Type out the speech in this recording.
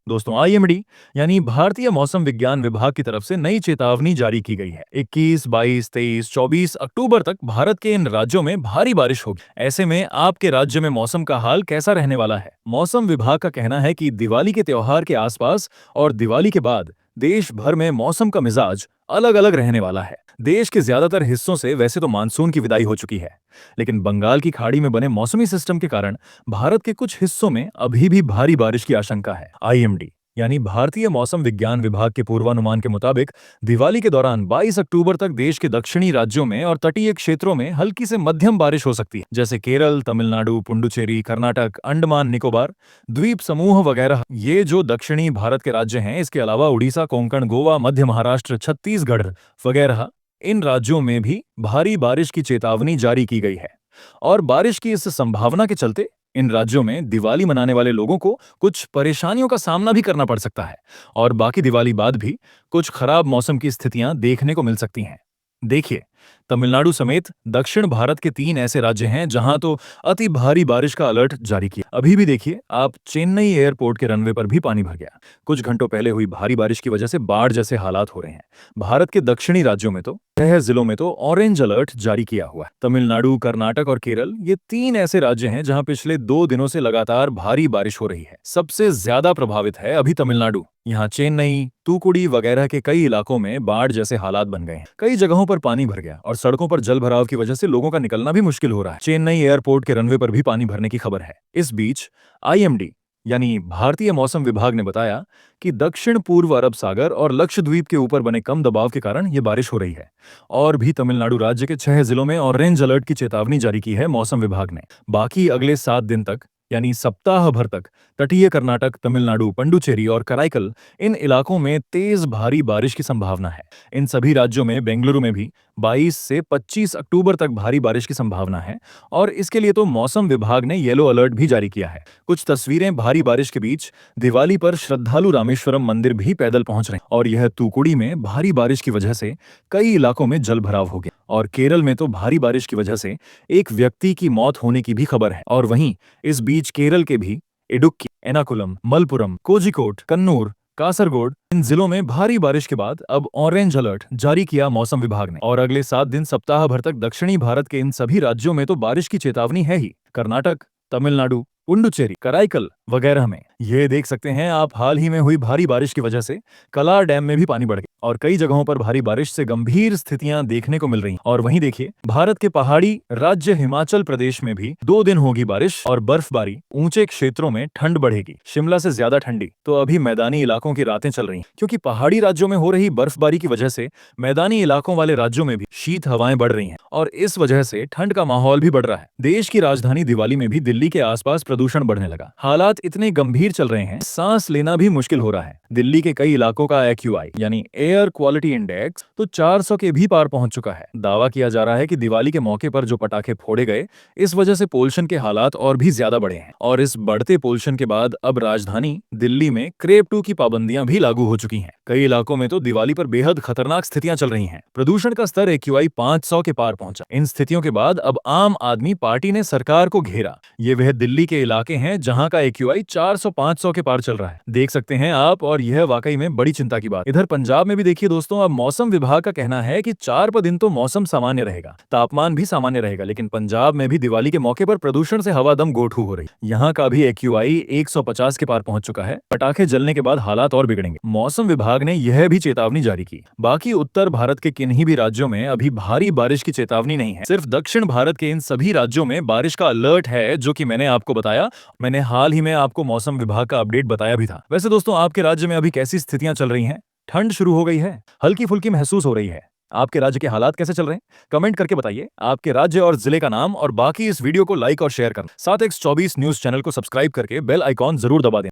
दोस्तों आईएमडी यानी भारतीय मौसम विज्ञान विभाग की तरफ से नई चेतावनी जारी की गई है। 21, 22, 23, 24 अक्टूबर तक भारत के इन राज्यों में भारी बारिश होगी। ऐसे में आपके राज्य में मौसम का हाल कैसा रहने वाला है? मौसम विभाग का कहना है कि दिवाली के त्योहार के आसपास और दिवाली के बाद देश भर में मौसम का मिजाज अलग अलग रहने वाला है। देश के ज्यादातर हिस्सों से वैसे तो मानसून की विदाई हो चुकी है, लेकिन बंगाल की खाड़ी में बने मौसमी सिस्टम के कारण भारत के कुछ हिस्सों में अभी भी भारी बारिश की आशंका है। आईएमडी यानी भारतीय मौसम विज्ञान विभाग के पूर्वानुमान के मुताबिक दिवाली के दौरान 22 अक्टूबर तक देश के दक्षिणी राज्यों में और तटीय क्षेत्रों में हल्की से मध्यम बारिश हो सकती है, जैसे केरल, तमिलनाडु, पुडुचेरी, कर्नाटक, अंडमान निकोबार द्वीप समूह वगैरह। ये जो दक्षिणी भारत के राज्य हैं, इसके अलावा उड़ीसा, कोंकण, गोवा, मध्य महाराष्ट्र, छत्तीसगढ़ वगैरह, इन राज्यों में भी भारी बारिश की चेतावनी जारी की गई है। और बारिश की इस संभावना के चलते इन राज्यों में दिवाली मनाने वाले लोगों को कुछ परेशानियों का सामना भी करना पड़ सकता है और बाकी दिवाली बाद भी कुछ खराब मौसम की स्थितियां देखने को मिल सकती हैं। देखिए, तमिलनाडु समेत दक्षिण भारत के 3 ऐसे राज्य हैं जहां तो अति भारी बारिश का अलर्ट जारी किया। अभी भी देखिए, आप चेन्नई एयरपोर्ट के रनवे पर भी पानी भर गया। कुछ घंटों पहले हुई भारी बारिश की वजह से बाढ़ जैसे हालात हो रहे हैं। भारत के दक्षिणी राज्यों में तो 6 जिलों में तो ऑरेंज अलर्ट जारी किया हुआ है। तमिलनाडु, कर्नाटक और केरल, ये 3 ऐसे राज्य हैं जहां पिछले 2 दिनों से लगातार भारी बारिश हो रही है। सबसे ज्यादा प्रभावित है अभी तमिलनाडु। यहाँ चेन्नई, तूतुकुड़ी वगैरह के कई इलाकों में बाढ़ जैसे हालात बन गए हैं। कई जगहों पर पानी भर गया और सड़कों पर जल भराव की वजह से लोगों का निकलना भी मुश्किल हो रहा है। चेन्नई एयरपोर्ट के रनवे पर भी पानी भरने की खबर है। इस बीच आईएमडी यानी भारतीय मौसम विभाग ने बताया कि दक्षिण पूर्व अरब सागर और लक्षद्वीप के ऊपर बने कम दबाव के कारण ये बारिश हो रही है। और भी तमिलनाडु राज्य के 6 जिलों में ऑरेंज अलर्ट की चेतावनी जारी की है मौसम विभाग ने। बाकी अगले 7 दिन तक यानी सप्ताह भर तक तटीय कर्नाटक, तमिलनाडु, पुडुचेरी और कराईकल, इन इलाकों में तेज भारी बारिश की संभावना है। इन सभी राज्यों में बेंगलुरु में भी 22 से 25 अक्टूबर तक भारी बारिश की संभावना है और इसके लिए तो मौसम विभाग ने येलो अलर्ट भी जारी किया है। कुछ तस्वीरें भारी बारिश के बीच दिवाली पर श्रद्धालु रामेश्वरम मंदिर भी पैदल पहुंच रहे हैं और यह तूतुकुड़ी में भारी बारिश की वजह से कई इलाकों में जल भराव हो गया और केरल में तो भारी बारिश की वजह से एक व्यक्ति की मौत होने की भी खबर है। और वहीं इस बीच केरल के भी इडुक्की, एर्नाकुलम, मलपुरम, कोझिकोड, कन्नूर, कासरगोड, इन जिलों में भारी बारिश के बाद अब ऑरेंज अलर्ट जारी किया मौसम विभाग ने। और अगले 7 दिन सप्ताह भर तक दक्षिणी भारत के इन सभी राज्यों में तो बारिश की चेतावनी है ही। कर्नाटक, तमिलनाडु, पुडुचेरी, कराईकल वगैरह में ये देख सकते हैं आप, हाल ही में हुई भारी बारिश की वजह से कलार डैम में भी पानी बढ़ गया और कई जगहों पर भारी बारिश से गंभीर स्थितियां देखने को मिल रही हैं। और वहीं देखिए, भारत के पहाड़ी राज्य हिमाचल प्रदेश में भी 2 दिन होगी बारिश और बर्फबारी। ऊंचे क्षेत्रों में ठंड बढ़ेगी, शिमला से ज्यादा ठंडी तो अभी मैदानी इलाकों की रातें चल रही हैं, क्योंकि पहाड़ी राज्यों में हो रही बर्फबारी की वजह से मैदानी इलाकों वाले राज्यों में भी शीत हवाएं बढ़ रही हैं और इस वजह से ठंड का माहौल भी बढ़ रहा है। देश की राजधानी दिवाली में भी दिल्ली के आसपास प्रदूषण बढ़ने लगा। हालात इतने गंभीर चल रहे हैं, सांस लेना भी मुश्किल हो रहा है। दिल्ली के कई इलाकों का एक्यूआई यानी एयर क्वालिटी इंडेक्स तो 400 के भी पार पहुंच चुका है। दावा किया जा रहा है कि दिवाली के मौके पर जो पटाखे फोड़े गए, इस वजह से पोल्यूशन के हालात और भी ज्यादा बढ़े हैं। और इस बढ़ते पोल्यूशन के बाद अब राजधानी दिल्ली में क्रेप 2 की पाबंदियां भी लागू हो चुकी हैं। कई इलाकों में तो दिवाली पर बेहद खतरनाक स्थितियां चल रही हैं। प्रदूषण का स्तर एक्यूआई 500 के पार पहुंचा। इन स्थितियों के बाद अब आम आदमी पार्टी ने सरकार को घेरा। ये वह दिल्ली के इलाके हैं जहां का एक्यूआई 400-500 के पार चल रहा है, देख सकते हैं आप। और यह वाकई में बड़ी चिंता की बात। इधर पंजाब में भी देखिए दोस्तों, अब मौसम विभाग का कहना है कि 4 दिन तो मौसम सामान्य रहेगा, तापमान भी सामान्य रहेगा, लेकिन पंजाब में भी दिवाली के मौके पर प्रदूषण से हवादम गोठू हो रही। यहाँ का भी एक्यूआई 150 के पार पहुंच चुका है। पटाखे जलने के बाद हालात और बिगड़ेंगे। मौसम विभाग ने यह भी चेतावनी जारी की। बाकी उत्तर भारत के किन्हीं भी राज्यों में अभी भारी बारिश की चेतावनी नहीं है। सिर्फ दक्षिण भारत के इन सभी राज्यों में बारिश का अलर्ट है, जो कि मैंने आपको बताया। मैंने हाल ही में आपको मौसम विभाग का अपडेट बताया भी था। वैसे दोस्तों, आपके राज्य में अभी कैसी स्थितियां चल रही हैं? ठंड शुरू हो गई है, हल्की फुल्की महसूस हो रही है? आपके राज्य के हालात कैसे चल रहे हैं? कमेंट करके बताइए आपके राज्य और जिले का नाम, और बाकी इस वीडियो को लाइक और शेयर करना। साथ 124 न्यूज चैनल को सब्सक्राइब करके बेल आइकॉन जरूर दबा दें।